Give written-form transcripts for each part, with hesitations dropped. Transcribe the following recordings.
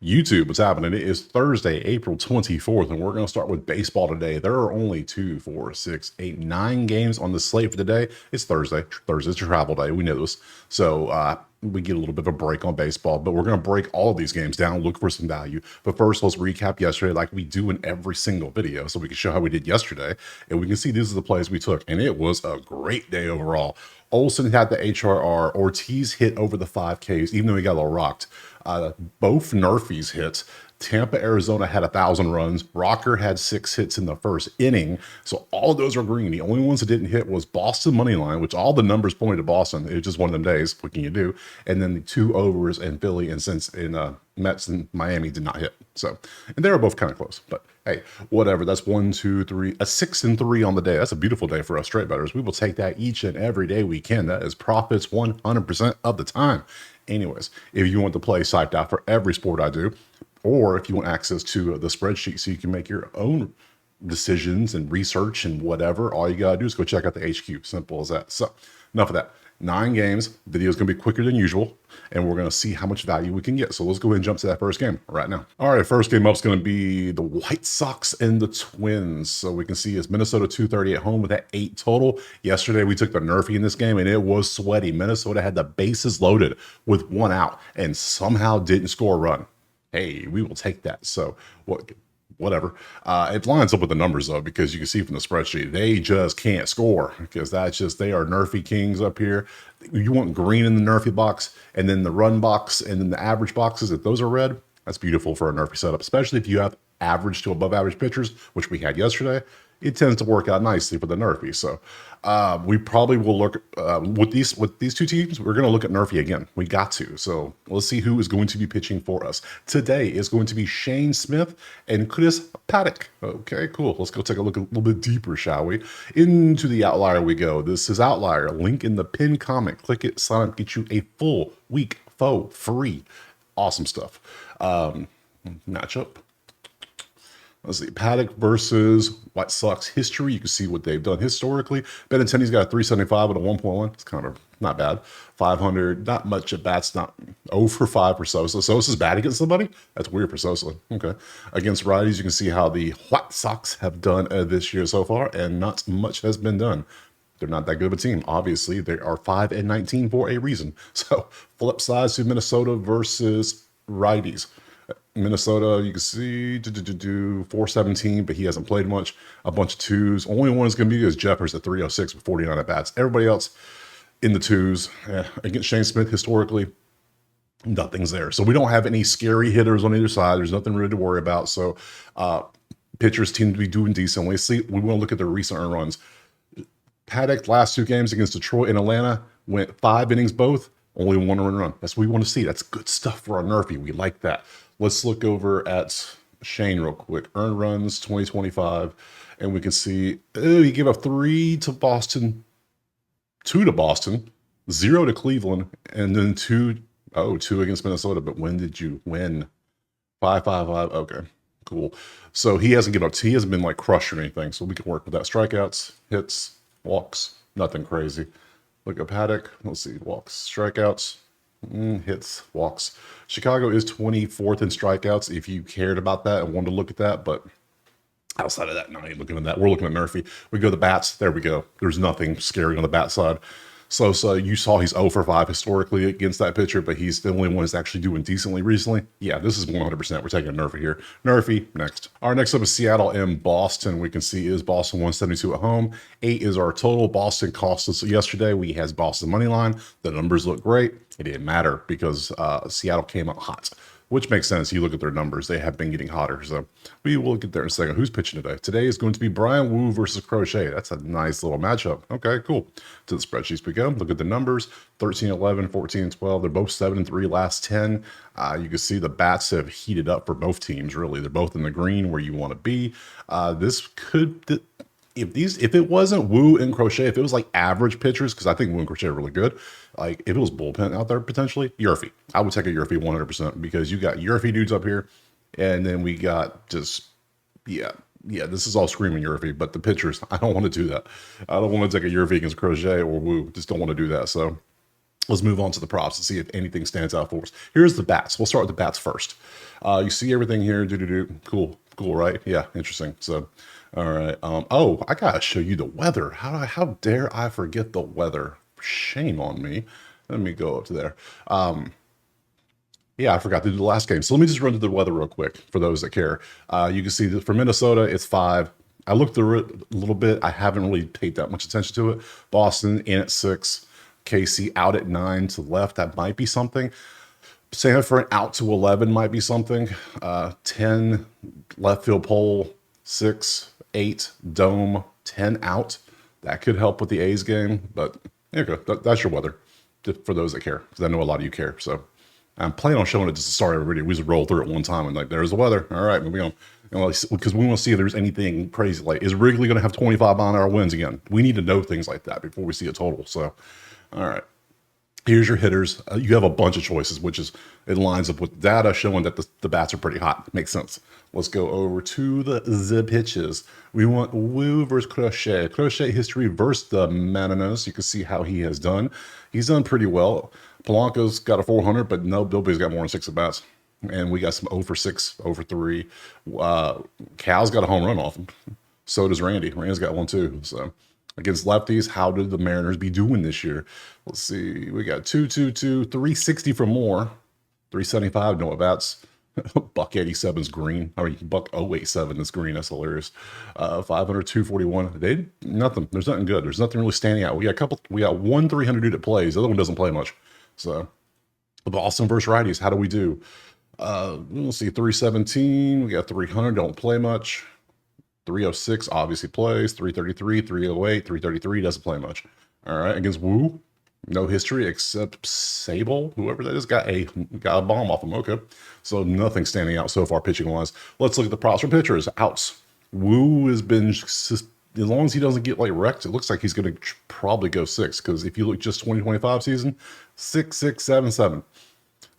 YouTube, what's happening? It is Thursday, April 24th, and we're going to start with baseball today. There are only 2, 4, 6, 8, 9 games on the slate for today. It's Thursday. Thursday's travel day. We know this. So we get a little bit of a break on baseball, but we're going to break all of these games down, look for some value. But first, let's recap yesterday like we do in every single video so we can show how we did yesterday. And we can see these are the plays we took. And it was a great day overall. Olsen had the HRR. Ortiz hit over the 5Ks, even though he got a little rocked. Both Nerfies hit. Tampa, Arizona had 1,000 runs. Rocker had 6 hits in the first inning. So all of those are green. The only ones that didn't hit was Boston money line, which all the numbers pointed to Boston. It was just one of them days. What can you do? And then the 2 overs in Philly and since in Mets and Miami did not hit. So, and they were both kind of close. But hey, whatever. That's 1, 2, 3, a 6 and 3 on the day. That's a beautiful day for us straight bettors. We will take that each and every day we can. That is profits 100% of the time. Anyways, if you want to play psyched out for every sport I do, or if you want access to the spreadsheet so you can make your own decisions and research and whatever, all you got to do is go check out the HQ. Simple as that. So enough of that. 9 games. Video is going to be quicker than usual, and we're going to see how much value we can get. So let's go ahead and jump to that first game right now. All right, first game up is going to be the White Sox and the Twins. So we can see it's Minnesota 230 at home with that 8 total. Yesterday, we took the Nerfy in this game, and it was sweaty. Minnesota had the bases loaded with 1 out and somehow didn't score a run. Hey, we will take that. So whatever. It lines up with the numbers though, because you can see from the spreadsheet, they just can't score because that's just, they are Nerfy kings up here. You want green in the Nerfy box and then the run box and then the average boxes. If those are red, that's beautiful for a Nerfy setup, especially if you have average to above average pitchers, which we had yesterday. It tends to work out nicely for the Nerfy. So we probably will look with these 2 teams. We're going to look at Nerfy again. We got to. So let's see who is going to be pitching for us. Today is going to be Shane Smith and Chris Paddock. Okay, cool. Let's go take a look a little bit deeper, shall we? Into the outlier we go. This is Outlier. Link in the pinned comment. Click it, sign up, get you a full week free. Awesome stuff. Matchup. Let's see, Paddock versus White Sox history. You can see what they've done historically. Benintendi's got a 375 with a 1.1. It's kind of not bad. 500, not much at bats, not 0 for 5 for Sosa. Sosa's bad against somebody? That's weird for Sosa. Okay. Against righties, you can see how the White Sox have done this year so far, and not much has been done. They're not that good of a team. Obviously, they are 5-19 for a reason. So, flip sides to Minnesota versus righties. Minnesota, you can see 417, but he hasn't played much. A bunch of 2s. Only one is going to be is Jeffers at 306 with 49 at bats. Everybody else in the 2s. Against Shane Smith, historically, nothing's there. So we don't have any scary hitters on either side. There's nothing really to worry about. So pitchers seem to be doing decently. See, we want to look at their recent earned runs. Paddock, last 2 games against Detroit and Atlanta, went 5 innings both. Only 1 earned run. That's what we want to see. That's good stuff for our Nerfy. We like that. Let's look over at Shane real quick. Earned runs 2025, and we can see he gave up 3 to Boston, 2 to Boston, 0 to Cleveland, and then 2 against Minnesota. But when did you win? 5-5-5. Okay, cool. So he hasn't given up. He hasn't been like crushed or anything. So we can work with that. Strikeouts, hits, walks, nothing crazy. Look at Paddock. Let's see, walks, strikeouts. Hits, walks. Chicago is 24th in strikeouts if you cared about that and wanted to look at that, but outside of that, no, I ain't looking at that. We're looking at Nerfy. We go to the bats. There we go. There's nothing scary on the bat side. So you saw he's 0 for 5 historically against that pitcher, but he's the only one that's actually doing decently recently. Yeah, this is 100%. We're taking a Nerfy here. Nerfy, next. Our next up is Seattle and Boston. We can see is Boston 172 at home. 8 is our total. Boston cost us yesterday. We has Boston money line. The numbers look great. It didn't matter because Seattle came out hot, which makes sense. You look at their numbers. They have been getting hotter. So we will get there in a second. Who's pitching today? Today is going to be Brian Wu versus Crochet. That's a nice little matchup. Okay, cool. To the spreadsheets we go. Look at the numbers. 13, 11, 14, 12. They're both 7 and 3 last 10. You can see the bats have heated up for both teams, really. They're both in the green where you want to be. This could... If it wasn't Wu and Crochet, if it was like average pitchers, because I think Wu and Crochet are really good, like if it was bullpen out there potentially, Yurfie. I would take a Yurfie 100% because you got Yurfie dudes up here, and then we got just, yeah, this is all screaming Yurfie, but the pitchers, I don't want to do that. I don't want to take a Yurfie against Crochet or Wu. Just don't want to do that. So Let's move on to the props and see if anything stands out for us. Here's the bats. We'll start with the bats first. You see everything here. Cool, cool, right? Yeah, interesting. So, all right. Oh, I gotta show you the weather. How dare I forget the weather? Shame on me. Let me go up to there. Yeah, I forgot to do the last game. So let me just run through the weather real quick for those that care. You can see that for Minnesota, it's 5. I looked through it a little bit. I haven't really paid that much attention to it. Boston in at 6. KC out at 9 to the left. That might be something. Sanford out to 11 might be something. 10 left field pole, 6, 8 dome, 10 out. That could help with the A's game, but there you go. That's your weather, just for those that care, because I know a lot of you care. So I'm planning on showing it just to start everybody. We just roll through it one time and like, there's the weather. All right, moving on. Because we want to see if there's anything crazy. Like, is Wrigley going to have 25-mile-an-hour winds again? We need to know things like that before we see a total. So, all right. Here's your hitters. You have a bunch of choices, which is, it lines up with data showing that the bats are pretty hot. Makes sense. Let's go over to the pitches. We want Wu versus Crochet. Crochet history versus the Mananas. You can see how he has done. He's done pretty well. Polanco's got a 400, but nobody's got more than 6 at bats. And we got some 0 for 6, 0 for 3. Cal's got a home run off him. So does Randy. Randy's got one too. So against lefties, how did the Mariners be doing this year? Let's see. We got 222, 360 for more, 375 no at bats. Buck 87 is green. I mean, Buck 087 is green. That's hilarious. 500, 241. They nothing. There's nothing good. There's nothing really standing out. We got one 300 dude that plays. The other one doesn't play much. So the Boston versus righties. How do we do? Let's see. 317. We got 300. Don't play much. 306 obviously plays. 333, 308, 333 doesn't play much. All right, against Wu, no history except Sable, whoever that is, got a bomb off him. Okay, so nothing standing out so far pitching wise. Let's look at the props for pitchers. Outs. Wu has been, as long as he doesn't get like wrecked, it looks like he's going to probably go 6. Because if you look just 2025 season, 6, 6, 7, 7.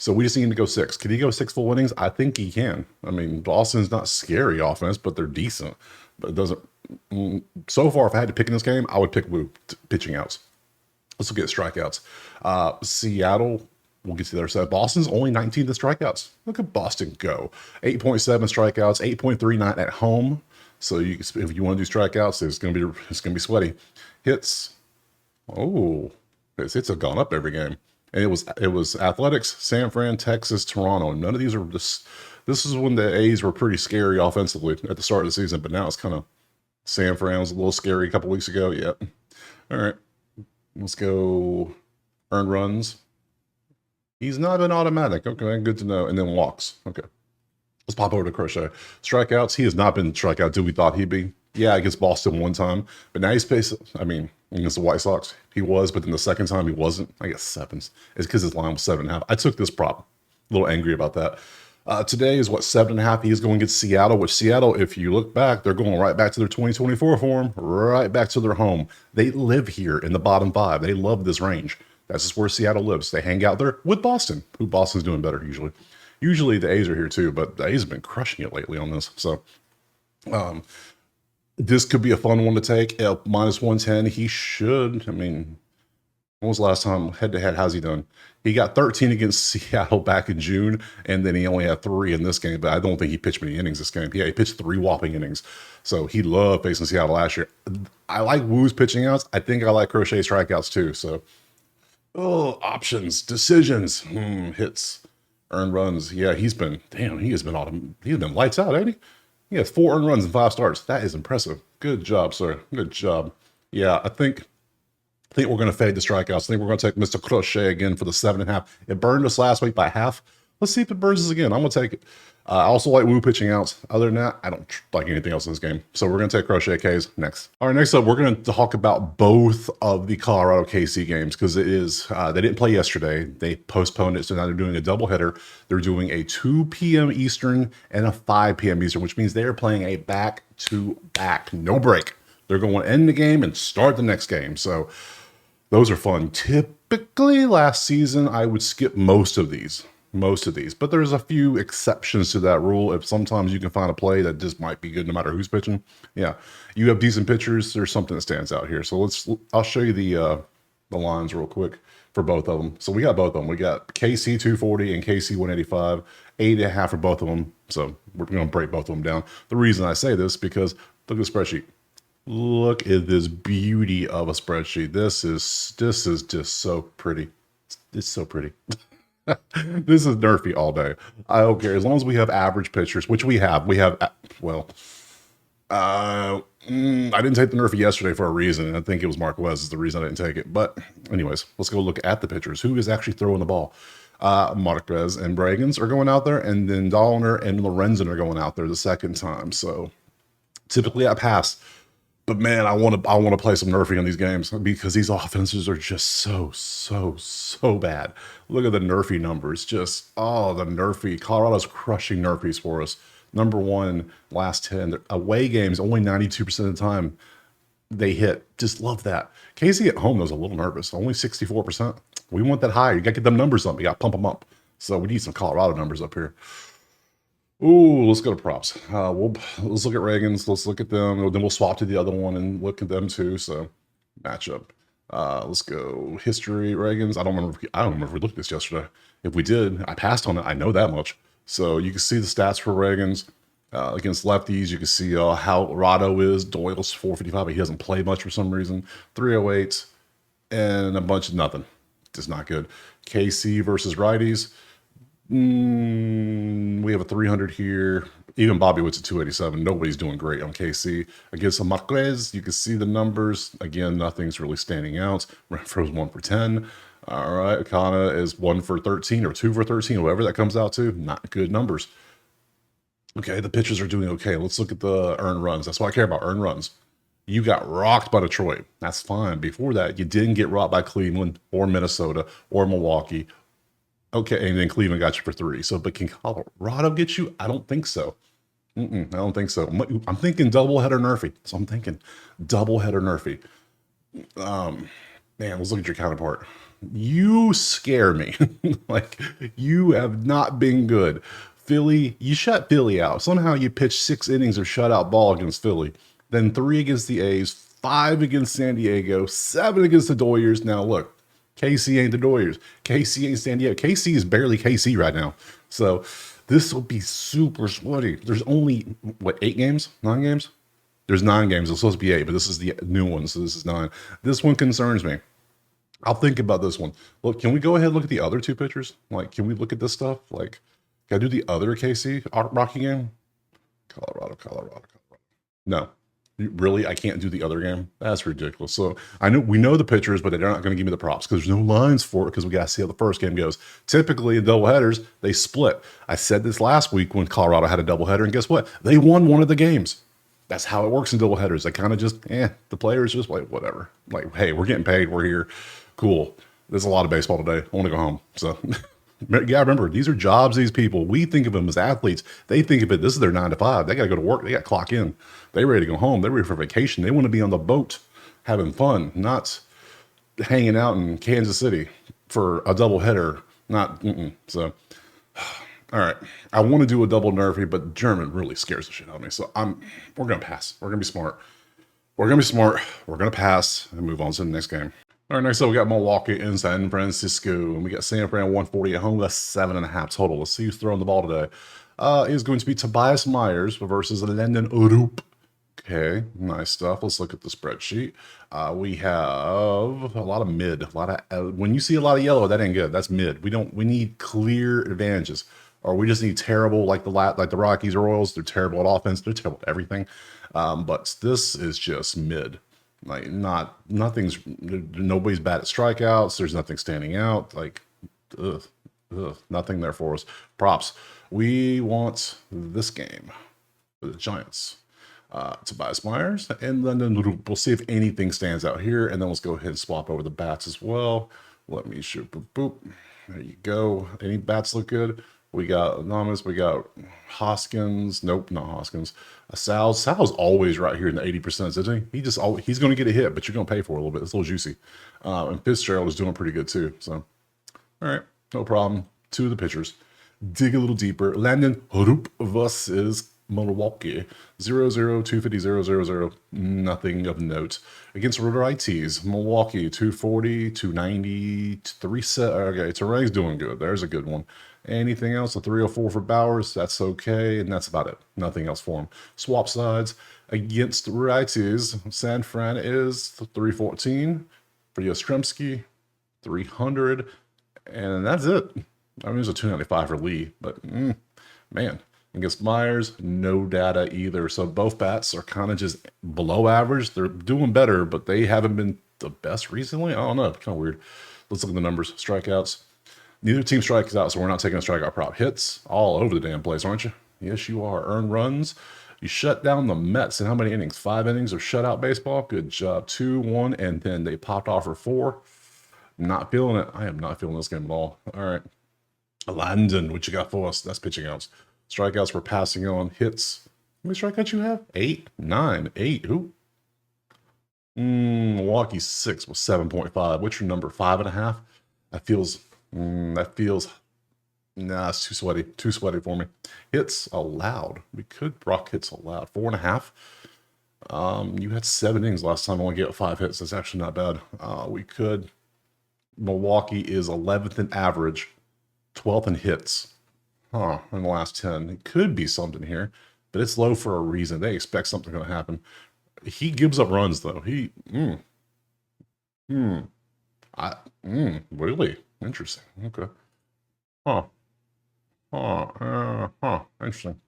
So we just need him to go 6. Can he go 6 full innings? I think he can. I mean, Boston's not scary offense, but they're decent. But it doesn't. So far, if I had to pick in this game, I would pick Wu pitching outs. Let's look at strikeouts. Seattle, we'll get to the other side. Boston's only 19th in strikeouts. Look at Boston go. 8.7 strikeouts, 8.39 at home. So if you want to do strikeouts, it's gonna be sweaty. Hits. Oh, his hits have gone up every game. And it was Athletics, San Fran, Texas, Toronto. And none of these are just. This is when the A's were pretty scary offensively at the start of the season, but now it's kind of. San Fran was a little scary a couple weeks ago. Yeah. All right. Let's go earned runs. He's not been automatic. Okay, good to know. And then walks. Okay. Let's pop over to Crochet. Strikeouts. He has not been strikeout who we thought he'd be. Yeah, against Boston one time. But now he's facing, against the White Sox, he was, but then the second time he wasn't. I guess 7s. It's because his line was 7.5. I took this prop. A little angry about that. Today is 7.5. He is going against Seattle, which Seattle, if you look back, they're going right back to their 2024 form, right back to their home. They live here in the bottom 5. They love this range. That's just where Seattle lives. They hang out there with Boston, who Boston's doing better usually. Usually the A's are here too, but the A's have been crushing it lately on this. So this could be a fun one to take. Minus 110, he should. When was the last time head-to-head? How's he done? He got 13 against Seattle back in June, and then he only had 3 in this game, but I don't think he pitched many innings this game. Yeah, he pitched 3 whopping innings. So he loved facing Seattle last year. I like Wu's pitching outs. I think I like Crochet strikeouts too. So, options, decisions, hits, earned runs. Yeah, he has been lights out, ain't he? He has 4 earned runs and 5 starts. That is impressive. Good job, sir. Good job. Yeah, I think we're going to fade the strikeouts. I think we're going to take Mr. Crochet again for the 7.5. It burned us last week by half. Let's see if it burns us again. I'm going to take it. I also like Wu pitching outs. Other than that, I don't like anything else in this game. So we're going to take Crochet K's next. All right, next up, we're going to talk about both of the Colorado KC games because it is they didn't play yesterday. They postponed it, so now they're doing a doubleheader. They're doing a 2 p.m. Eastern and a 5 p.m. Eastern, which means they're playing a back-to-back, no break. They're going to end the game and start the next game. So those are fun. Typically, last season, I would skip most of these, but there's a few exceptions to that rule. If sometimes you can find a play that just might be good no matter who's pitching. Yeah, you have decent pitchers. There's something that stands out here. So I'll show you the lines real quick. for both of them. So we got both of them. We got KC 240 and KC 185, 8.5 for both of them. So we're going to break both of them down. The reason I say this because look at the spreadsheet. Look at this beauty of a spreadsheet. This is just so pretty. It's so pretty. This is nerfy all day. I don't care as long as we have average pitchers, which we have. We have well. I didn't take the nerfy yesterday for a reason, and I think it was Marquez is the reason I didn't take it. But anyways, let's go look at the pitchers. Who is actually throwing the ball? Marquez and Bragans are going out there, and then Dahlner and Lorenzen are going out there the second time. So typically I pass. But man, I want to play some nerfing on these games because these offenses are just so bad. Look at the nerfy numbers. Just the nerfy. Colorado's crushing nerfies for us. Number one, last 10 away games, only 92% of the time they hit. Just love that. Casey at home was a little nervous, only 64%. We want that higher. You got to get them numbers up. You got to pump them up. So we need some Colorado numbers up here. Ooh, let's go to props. Let's look at Reagan's. Let's look at them. Then we'll swap to the other one and look at them too. So matchup. Let's go history. Reagan's. I don't remember if we looked at this yesterday. If we did, I passed on it. I know that much. So you can see the stats for Reagan's against lefties. You can see how Rado is. Doyle's 455, but he doesn't play much for some reason. 308 and a bunch of nothing. Just not good. KC versus righties. We have a 300 here. Even Bobby Witt's at 287. Nobody's doing great on KC. Against Marquez, you can see the numbers. Again, nothing's really standing out. Renfro's 1 for 10. All right, Akana is 1 for 13 or 2 for 13, whatever that comes out to. Not good numbers. Okay, the pitchers are doing okay. Let's look at the earned runs. That's what I care about, earned runs. You got rocked by Detroit. That's fine. Before that, you didn't get rocked by Cleveland or Minnesota or Milwaukee. Okay, and then Cleveland got you for 3. So, but can Colorado get you? I don't think so. I don't think so. I'm thinking doubleheader nerfy. So I'm thinking doubleheader nerfy. Man, let's look at your counterpart. You scare me. Like, you have not been good. Philly, you shut Philly out. Somehow you pitched 6 innings of shutout ball against Philly. Then 3 against the A's, 5 against San Diego, 7 against the Doyers. Now, look. KC ain't the Doyers. KC ain't San Diego. KC is barely KC right now. So this will be super sweaty. There's only, 8 games? 9 games? There's 9 games. It's supposed to be 8, but this is the new one, so this is 9. This one concerns me. I'll think about this one. Look, can we go ahead and look at the other 2 pitchers? Like, can we look at this stuff? Like, can I do the other KC Rocky game? Colorado. No. Really, I can't do the other game? That's ridiculous. So we know the pitchers, but they're not going to give me the props because there's no lines for it because we got to see how the first game goes. Typically, in doubleheaders, they split. I said this last week when Colorado had a doubleheader, and guess what? They won one of the games. That's how it works in doubleheaders. They kind of just, the players just like, whatever. Like, hey, we're getting paid. We're here. Cool. There's a lot of baseball today. I want to go home. So, yeah, remember, these are jobs, these people. We think of them as athletes. They think of it, this is their 9 to 5. They got to go to work. They got to clock in. They're ready to go home. They're ready for vacation. They want to be on the boat having fun, not hanging out in Kansas City for a doubleheader. So, all right. I want to do a double nerfy, but German really scares the shit out of me. So we're going to pass. We're going to be smart. We're going to pass and move on to the next game. All right, next up, we got Milwaukee and San Francisco. And we got San Fran 140 at home. That's 7.5 total. Let's see who's throwing the ball today. Is going to be Tobias Myers versus Landon Orup. Okay, nice stuff. Let's look at the spreadsheet. We have a lot of mid. When you see a lot of yellow, that ain't good. That's mid. We need clear advantages. Or we just need terrible, like the Rockies or Orioles. They're terrible at offense. They're terrible at everything. But this is just mid. Like nobody's bad at strikeouts. There's nothing standing out. Like, nothing there for us. Props. We want this game for the Giants. Tobias Myers and then we'll see if anything stands out here, and then let's go ahead and swap over the bats as well. Let me shoot. Boop, boop. There you go. Any bats look good? We got Anonymous. We got Hoskins. Nope, not Hoskins. Sal's always right here in the 80%, isn't he? He's going to get a hit, but you're going to pay for it a little bit. It's a little juicy. And Fitzgerald is doing pretty good too. So, all right, no problem. 2 of the pitchers. Dig a little deeper. Landon Horup versus Milwaukee 0-0, 250, 0-0-0, nothing of note. Against righties, Milwaukee 240, 290, 3 set. Okay, Terray's doing good. There's a good one. Anything else? A 304 for Bowers. That's okay, and that's about it. Nothing else for him. Swap sides against righties. San Fran is 314 for Yastrzemski, 300, and that's it. I mean, there's a 295 for Lee, but man, against Myers, no data either. So both bats are kind of just below average. They're doing better, but they haven't been the best recently. I don't know. Kind of weird. Let's look at the numbers. Strikeouts. Neither team strikes out, so we're not taking a strikeout prop. Hits all over the damn place, aren't you? Yes, you are. Earned runs. You shut down the Mets in how many innings? 5 innings of shutout baseball. Good job. 2-1, and then they popped off for 4. Not feeling it. I am not feeling this game at all. All right. Landon, what you got for us? That's pitching outs. Strikeouts we're passing on. Hits. How many strikeouts you have? 8, 9, 8. Who? Milwaukee 6 was 7.5. What's your number? 5.5? That feels. Nah, it's too sweaty. Too sweaty for me. Hits allowed. We could rock hits allowed. 4.5. You had 7 innings last time. Only get 5 hits. That's actually not bad. We could. Milwaukee is 11th in average. 12th in hits, in the last 10. It could be something here, but it's low for a reason. They expect something going to happen. He gives up runs, though. Really interesting. Okay. Interesting.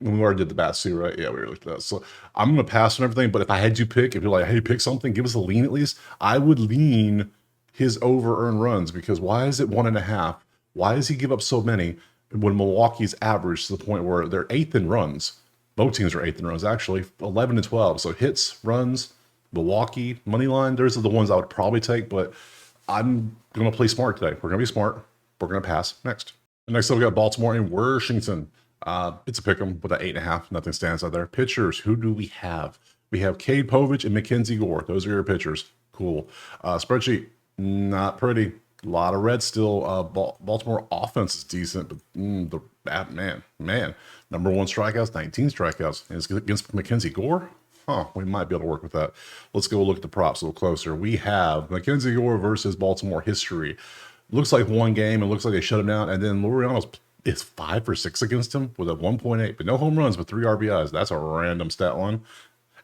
We already did the bats too, right? Yeah, we already looked at that. So I'm going to pass on everything, but if I had you pick, if you're like, hey, pick something, give us a lean at least, I would lean his over earned runs, because why is it 1.5? Why does he give up so many when Milwaukee's average to the point where they're 8th in runs? Both teams are 8th in runs, actually, 11 and 12. So hits, runs, Milwaukee, money line, those are the ones I would probably take, but I'm going to play smart today. We're going to be smart. We're going to pass next. Next up, we got Baltimore and Washington. It's a pick 'em with an 8.5. Nothing stands out there. Pitchers, who do we have? We have Cade Povich and Mackenzie Gore. Those are your pitchers. Cool. Spreadsheet. Not pretty. A lot of red still. Baltimore offense is decent, but the man. Number 1 strikeouts, 19 strikeouts. And it's against Mackenzie Gore? We might be able to work with that. Let's go look at the props a little closer. We have Mackenzie Gore versus Baltimore history. Looks like 1 game. It looks like they shut him down. And then Laureano's is 5 for 6 against him with a 1.8, but no home runs, but 3 RBIs. That's a random stat line.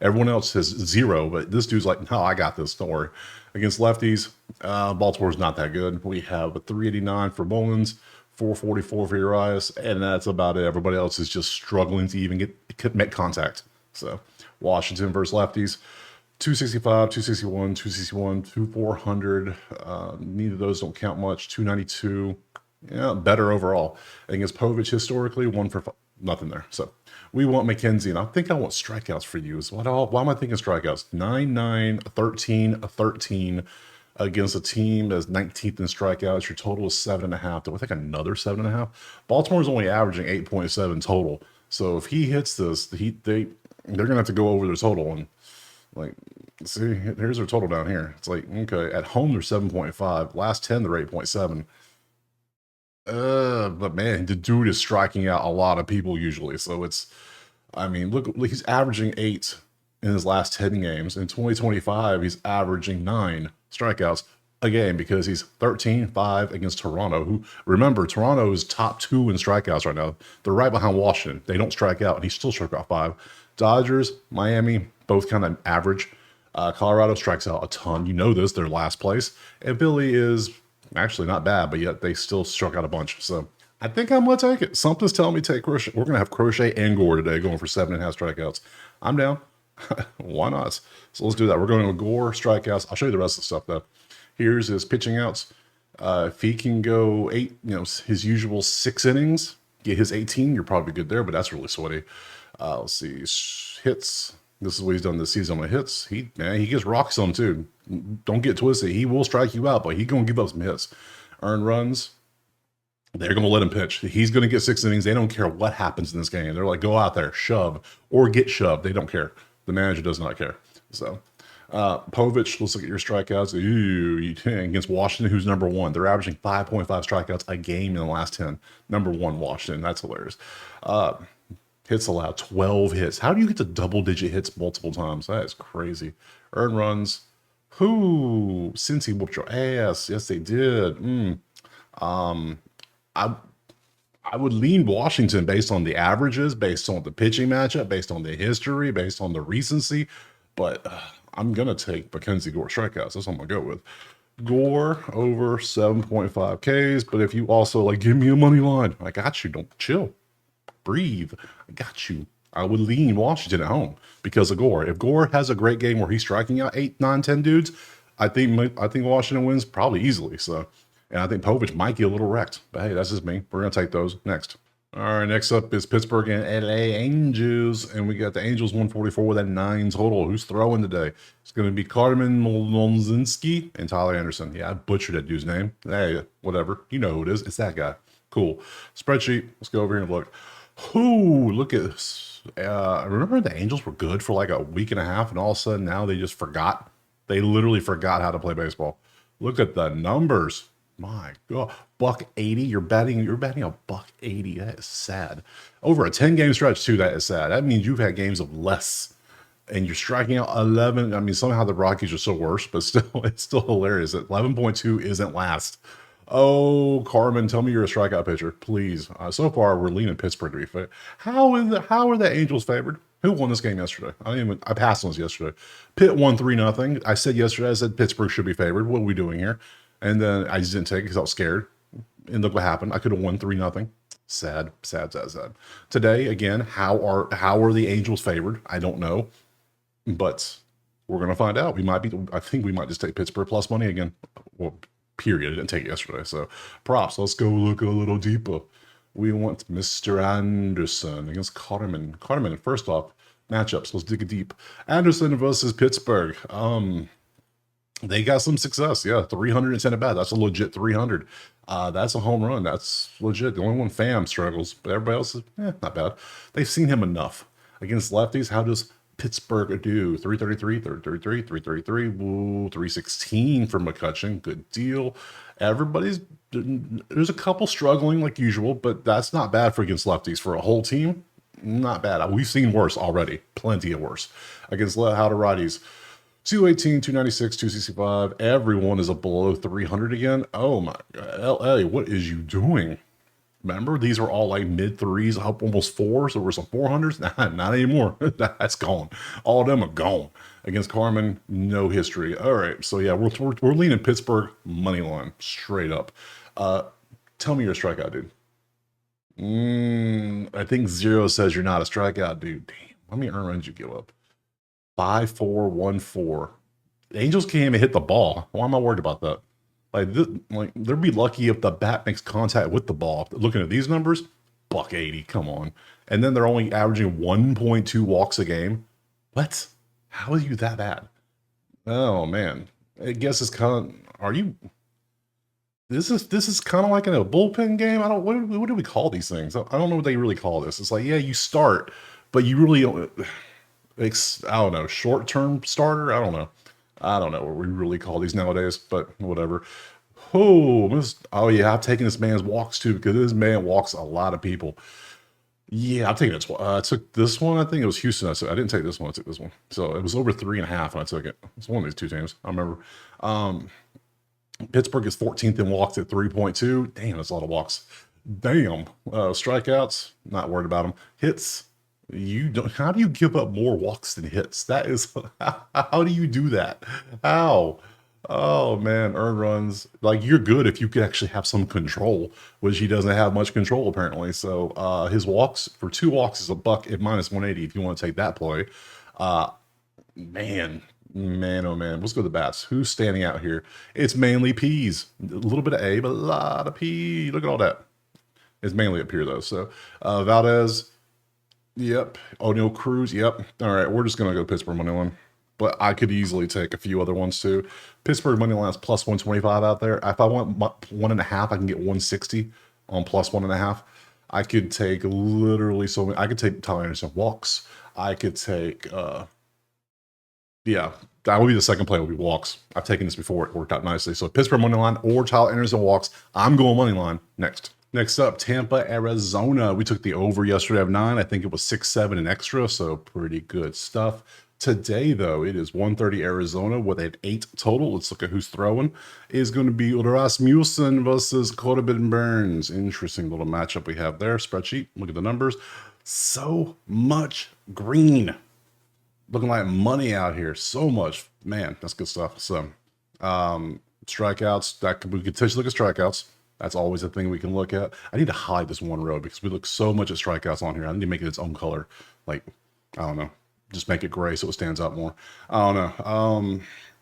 Everyone else has 0, but this dude's like, no, I got this. Don't worry. Against lefties, Baltimore's not that good. We have a 389 for Mullins, 444 for Urias, and that's about it. Everybody else is just struggling to even make contact. So Washington versus lefties, 265, 261, 261, 2400. Neither of those don't count much. 292. Yeah, better overall. Against Povich historically, 1 for 5, nothing there. So we want McKenzie, and I think I want strikeouts for you. So why am I thinking strikeouts? 9, 13, 13 against a team that's 19th in strikeouts. Your total is 7.5. Do I think another 7.5? Baltimore's only averaging 8.7 total. So if he hits this, they're gonna have to go over their total. And like, see, here's their total down here. It's like, okay, at home they're 7.5. Last 10 they're 8.7. But man, the dude is striking out a lot of people usually. So look, he's averaging 8 in his last 10 games. In 2025, he's averaging 9 strikeouts a game because he's 13-5 against Toronto, who, remember, Toronto is top 2 in strikeouts right now. They're right behind Washington. They don't strike out, and he still struck out 5. Dodgers, Miami, both kind of average. Colorado strikes out a ton. You know this, they're last place. And Philly is actually not bad, but yet they still struck out a bunch. So I think I'm going to take it. Something's telling me take Crochet. We're going to have Crochet and Gore today going for 7.5 strikeouts. I'm down. Why not? So let's do that. We're going with Gore, strikeouts. I'll show you the rest of the stuff, though. Here's his pitching outs. If he can go 8, his usual 6 innings, get his 18, you're probably good there, but that's really sweaty. Let's see. Hits. This is what he's done this season on the hits. He gets rocks on too. Don't get twisted. He will strike you out, but he's going to give up some hits. Earned runs. They're going to let him pitch. He's going to get 6 innings. They don't care what happens in this game. They're like, go out there, shove, or get shoved. They don't care. The manager does not care. So Povich, let's look at your strikeouts. Against Washington, who's number one. They're averaging 5.5 strikeouts a game in the last 10. Number one, Washington. That's hilarious. Hits allowed, 12 hits. How do you get to double-digit hits multiple times? That is crazy. Earned runs. Who? Cincy whooped your ass. Yes, they did. I I would lean Washington based on the averages, based on the pitching matchup, based on the history, based on the recency. But I'm going to take Mackenzie Gore strikeouts. That's what I'm going to go with. Gore over 7.5 Ks. But if you also give me a money line, I got you. Don't chill. Breathe. I got you. I would lean Washington at home because of Gore. If Gore has a great game where he's striking out 8, 9, 10 dudes, I think Washington wins probably easily. So, and I think Povich might get a little wrecked. But hey, that's just me. We're gonna take those next. All right, next up is Pittsburgh and LA Angels, and we got the Angels 144 with a 9 total. Who's throwing today? It's going to be Carmen Molonzinski and Tyler Anderson. Yeah, I butchered that dude's name. Hey, whatever. You know who it is. It's that guy. Cool. Spreadsheet. Let's go over here and look. Look at this. Remember the Angels were good for like a week and a half, and all of a sudden now they just forgot. They literally forgot how to play baseball. Look at the numbers. My God, $1.80. You're betting a $1.80. That is sad. Over a 10-game stretch too. That is sad. That means you've had games of less, and you're striking out 11. I mean, somehow the Rockies are still worse, but still, it's still hilarious. That 11.2 isn't last. Oh, Carmen, tell me you're a strikeout pitcher, please. So far, we're leaning Pittsburgh to be fair. How are the Angels favored? Who won this game yesterday? I passed on this yesterday. Pitt won 3-0. I said yesterday, I said Pittsburgh should be favored. What are we doing here? And then I just didn't take it because I was scared. And look what happened. I could have won 3-0. Sad. Today, again, how are the Angels favored? I don't know. But we're gonna find out. I think we might just take Pittsburgh plus money again. Well, period. I didn't take it yesterday. So props. Let's go look a little deeper. We want Mr. Anderson against Carmen. Carmen, first off, matchups. Let's dig deep. Anderson versus Pittsburgh. They got some success. Yeah, 310 at bat. That's a legit 300. That's a home run. That's legit. The only one Pham struggles, but everybody else is not bad. They've seen him enough. Against lefties, how does Pittsburgh do? 333, 333, 333, 316 for McCutcheon. Good deal. There's a couple struggling like usual, but that's not bad for against lefties. For a whole team, not bad. We've seen worse already. Plenty of worse. Against how to righties. 218, 296, 265. Everyone is below 300 again. Oh my God. LA, what is you doing? Remember, these were all like mid threes, up almost fours. There were some 400s. Not anymore. That's gone. All of them are gone. Against Carmen, no history. All right. So yeah, we're leaning Pittsburgh money line straight up. Tell me you're a strikeout dude. I think 0 says you're not a strikeout dude. Damn. How many earned runs you give up? 5-4-1-4. The Angels can't even hit the ball. Why am I worried about that? They'd be lucky if the bat makes contact with the ball. Looking at these numbers, $1.80. Come on. And then they're only averaging 1.2 walks a game. What? How are you that bad? Oh man. I guess it's kind of. Are you? This is kind of like in a bullpen game. I don't. What do we call these things? I don't know what they really call this. It's like, yeah, you start, but you really don't. I don't know, short-term starter. I don't know what we really call these nowadays, but whatever. Oh yeah, I've taken this man's walks too because this man walks a lot of people. Yeah, I'm taking it. I took this one. I think it was Houston. I didn't take this one. I took this one. So it was over 3.5, and I took it. It's one of these two teams. I remember. Pittsburgh is 14th in walks at 3.2. Damn, that's a lot of walks. Damn. Strikeouts, not worried about them. Hits. How do you give up more walks than hits? That is, how do you do that? How? Oh man, earned runs. You're good if you could actually have some control, which he doesn't have much control apparently. So his walks for 2 walks is $1 at -180 if you want to take that play. Man, oh man. Let's go to the bats. Who's standing out here? It's mainly P's. A little bit of A, but a lot of P. Look at all that. It's mainly up here though. So Valdez. Yep. O'Neal Cruz. Yep. All right. We're just going to go Pittsburgh money line. But I could easily take a few other ones too. Pittsburgh money line is plus 125 out there. If I want 1.5, I can get 160 on plus 1.5. I could take literally I could take Tyler Anderson walks. I could take Yeah, that will be the second play will be walks. I've taken this before. It worked out nicely. So Pittsburgh money line or Tyler Anderson walks. I'm going money line next. Next up, Tampa, Arizona. We took the over yesterday of 9. I think it was 6-7 and extra, so pretty good stuff. Today, though, it is 1:30 Arizona with an 8 total. Let's look at who's throwing. Is going to be Rasmussen versus Corbin Burns. Interesting little matchup we have there. Spreadsheet. Look at the numbers. So much green. Looking like money out here. So much. Man, that's good stuff. So, strikeouts. We could potentially look at strikeouts. That's always a thing we can look at. I need to hide this one row because we look so much at strikeouts on here. I need to make it its own color. Like, I don't know. Just make it gray so it stands out more. I don't know.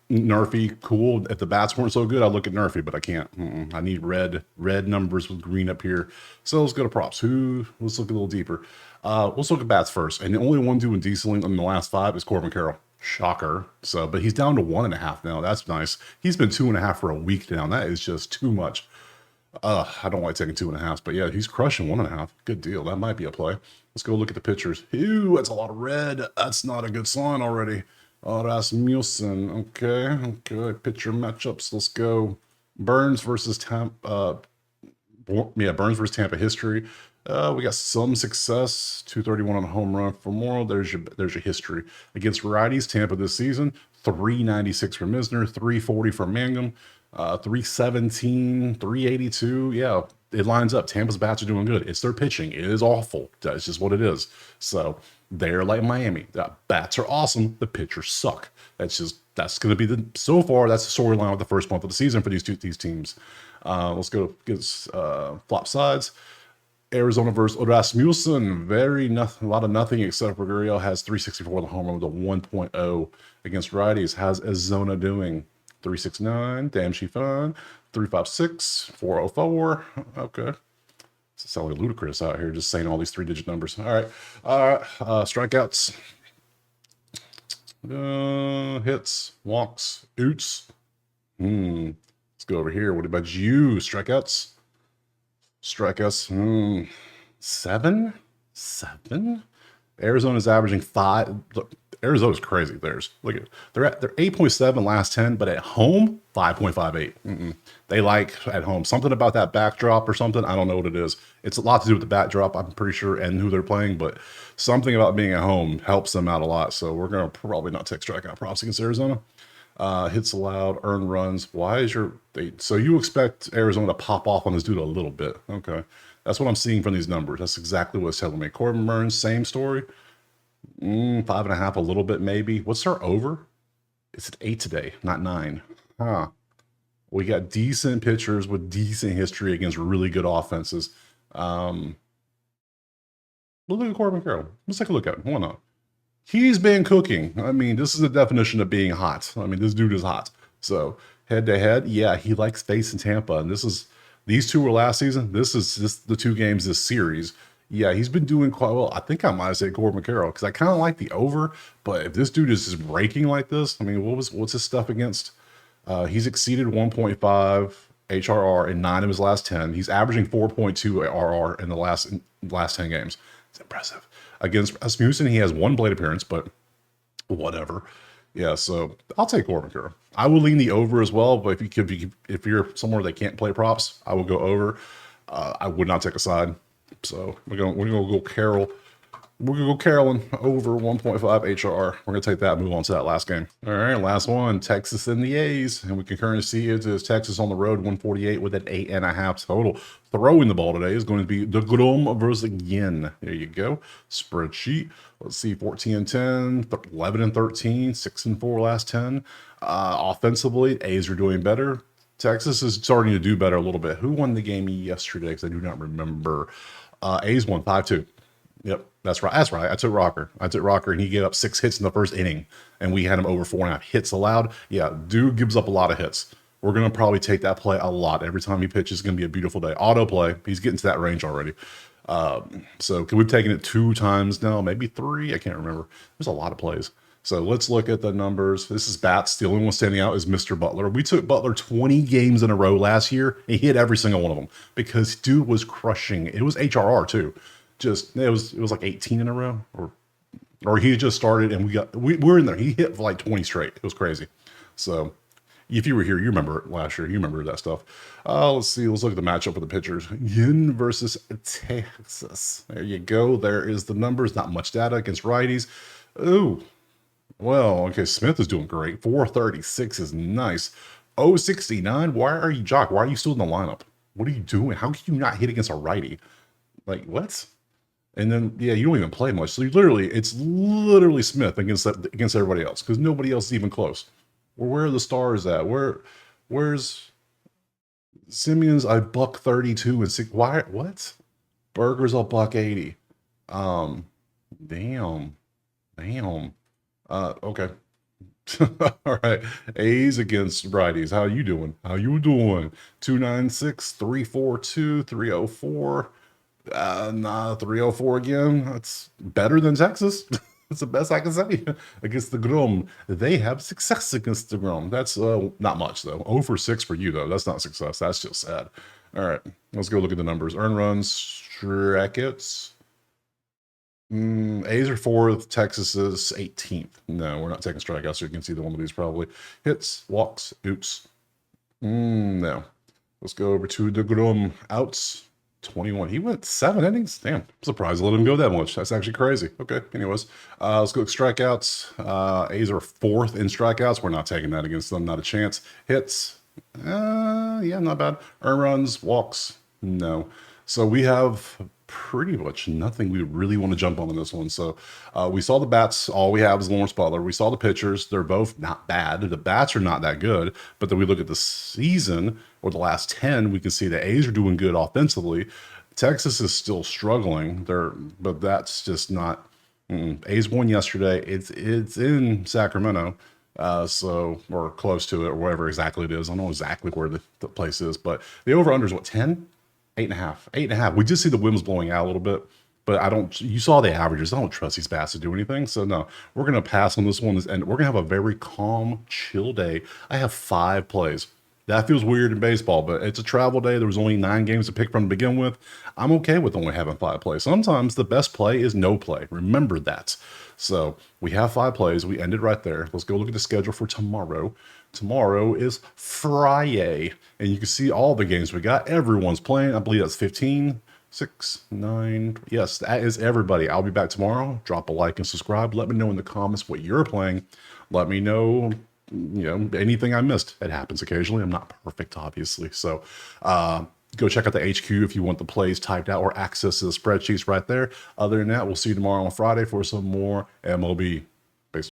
Nerfy, cool. If the bats weren't so good, I'd look at Nerfy, but I can't. I need red numbers with green up here. So let's go to props. Let's look a little deeper. Let's look at bats first. And the only one doing decently in the last 5 is Corbin Carroll. Shocker. So, but he's down to 1.5 now. That's nice. He's been 2.5 for a week now. That is just too much. I don't like taking 2.5, but yeah, he's crushing 1.5. Good deal. That might be a play. Let's go look at the pitchers. Ew, that's a lot of red. That's not a good sign already. Oh, that's Rasmussen. Okay. Pitcher matchups. Let's go. Burns versus Tampa. Burns versus Tampa history. We got some success. 231 on a home run for Morrow. There's your history against varieties. Tampa this season. 396 for Misner. 340 for Mangum. 317, 382. Yeah, it lines up. Tampa's bats are doing good. It's their pitching. It is awful. That's just what it is. So they're like Miami. The bats are awesome. The pitchers suck. That's going to be so far, that's the storyline of the first month of the season for these teams. Let's go get flop sides. Arizona versus Rasmussen. A lot of nothing except for Gurriel has 364 on the home run with a 1.0 against righties. How's Arizona doing? 369, damn she fine. 356, 404. Okay. It's sounding ludicrous out here just saying all these 3-digit numbers. All right. Strikeouts. Hits, walks, oots. Let's go over here. What about you? Strikeouts. 7? Arizona's averaging 5. Look, Arizona's crazy. They're 8.7 last 10, but at home 5.58. They like at home something about that backdrop or something. I don't know what it is. It's a lot to do with the backdrop, I'm pretty sure, and who they're playing, but something about being at home helps them out a lot. So we're gonna probably not take strikeout props against Arizona. Hits allowed, earned runs. So you expect Arizona to pop off on this dude a little bit? Okay, that's what I'm seeing from these numbers. That's exactly what it's telling me. Corbin Burns, same story. 5.5, a little bit maybe. What's our over? It's at 8 today, not 9. Huh. We got decent pitchers with decent history against really good offenses. We'll look at Corbin Carroll. Let's take a look at him. Why not? He's been cooking. I mean, this is the definition of being hot. I mean, this dude is hot. So head to head, yeah, he likes facing Tampa, and these two were last season. This is just the 2 games this series. Yeah, he's been doing quite well. I think I might say Corbin Carroll because I kind of like the over. But if this dude is just breaking like this, I mean, what's his stuff against? He's exceeded 1.5 HRR in 9 of his last 10. He's averaging 4.2 RR in the last 10 games. It's impressive. Against Rasmussen, he has 1 plate appearance, but whatever. Yeah, so I'll take Corbin Carroll. I will lean the over as well, but if you're somewhere that can't play props, I will go over. I would not take a side. So we're gonna go Carroll. We're gonna go Carolyn over 1.5 HRR. We're gonna take that and move on to that last game. All right, last one, Texas and the A's, and we can currently see it is Texas on the road 148 with an 8.5 total. Throwing the ball today is going to be the Grom versus Yin. There you go. Spreadsheet. Let's see, 14 and 10, 11 and 13, 6 and 4 last 10. Offensively, A's are doing better. Texas is starting to do better a little bit. Who won the game yesterday? Because I do not remember. A's won 5-2. Yep, that's right. I took Rocker, and he gave up 6 hits in the first inning, and we had him over 4.5 hits allowed. Yeah, dude gives up a lot of hits. We're going to probably take that play a lot. Every time he pitches, it's going to be a beautiful day. Auto play. He's getting to that range already. So we've taken it 2 times now, maybe 3. I can't remember. There's a lot of plays. So let's look at the numbers. This is bats. The only one standing out is Mr. Butler. We took Butler 20 games in a row last year. He hit every single one of them because dude was crushing. It was HRR too. It was like 18 in a row or or he just started and we're in there. He hit for like 20 straight. It was crazy. So if you were here, you remember it last year. You remember that stuff. Let's see. Let's look at the matchup of the pitchers. Yin versus Texas. There you go. There is the numbers. Not much data against righties. Ooh. Well, okay. Smith is doing great. 436 is nice. 069. Why are you, Jock? Why are you still in the lineup? What are you doing? How can you not hit against a righty? Like, what? And then, yeah, you don't even play much. So it's literally Smith against everybody else because nobody else is even close. Well, where are the stars at? Where's Simeon's? I buck 32 and 6. Why? What? Burger's a buck 80. Um, damn. Okay. All right. A's against righties. How you doing? 296, 342, 304. Nah, 304 again. That's better than Texas. That's the best I can say against the Grom. They have success against the Grom. That's not much though. 0 for 6 for you though. That's not success. That's just sad. All right, let's go look at the numbers. Earn runs, strikeouts. A's are 4th. Texas is 18th. No, we're not taking strikeouts, so you can see the one of these probably. Hits, walks, oops. No. Let's go over to the Grom. Outs. 21. He went 7 innings. Damn, I'm surprised I let him go that much. That's actually crazy. Okay, anyways, let's go strikeouts. A's are 4th in strikeouts. We're not taking that against them. Not a chance. Hits. Yeah, not bad. Earn runs, walks. No. So we have pretty much nothing we really want to jump on in this one. So we saw the bats. All we have is Lawrence Butler. We saw the pitchers. They're both not bad. The bats are not that good. But then we look at the season or the last 10, we can see the A's are doing good offensively. Texas is still struggling. But that's just not. A's won yesterday. It's in Sacramento. Or close to it, or whatever exactly it is. I don't know exactly where the place is, but the over-under is what, 10? 8.5. 8.5. We did see the winds blowing out a little bit, but you saw the averages. I don't trust these bats to do anything. So no, we're going to pass on this one, and we're going to have a very calm, chill day. I have 5 plays. That feels weird in baseball, but it's a travel day. There was only 9 games to pick from to begin with. I'm okay with only having 5 plays. Sometimes the best play is no play. Remember that. So we have 5 plays. We ended right there. Let's go look at the schedule for tomorrow. Tomorrow is Friday, and you can see all the games we got. Everyone's playing. I believe that's 15, 6, 9. Yes, that is everybody. I'll be back tomorrow. Drop a like and subscribe. Let me know in the comments what you're playing. Let me know, anything I missed. It happens occasionally. I'm not perfect, obviously. So go check out the HQ if you want the plays typed out or access to the spreadsheets right there. Other than that, we'll see you tomorrow on Friday for some more MLB.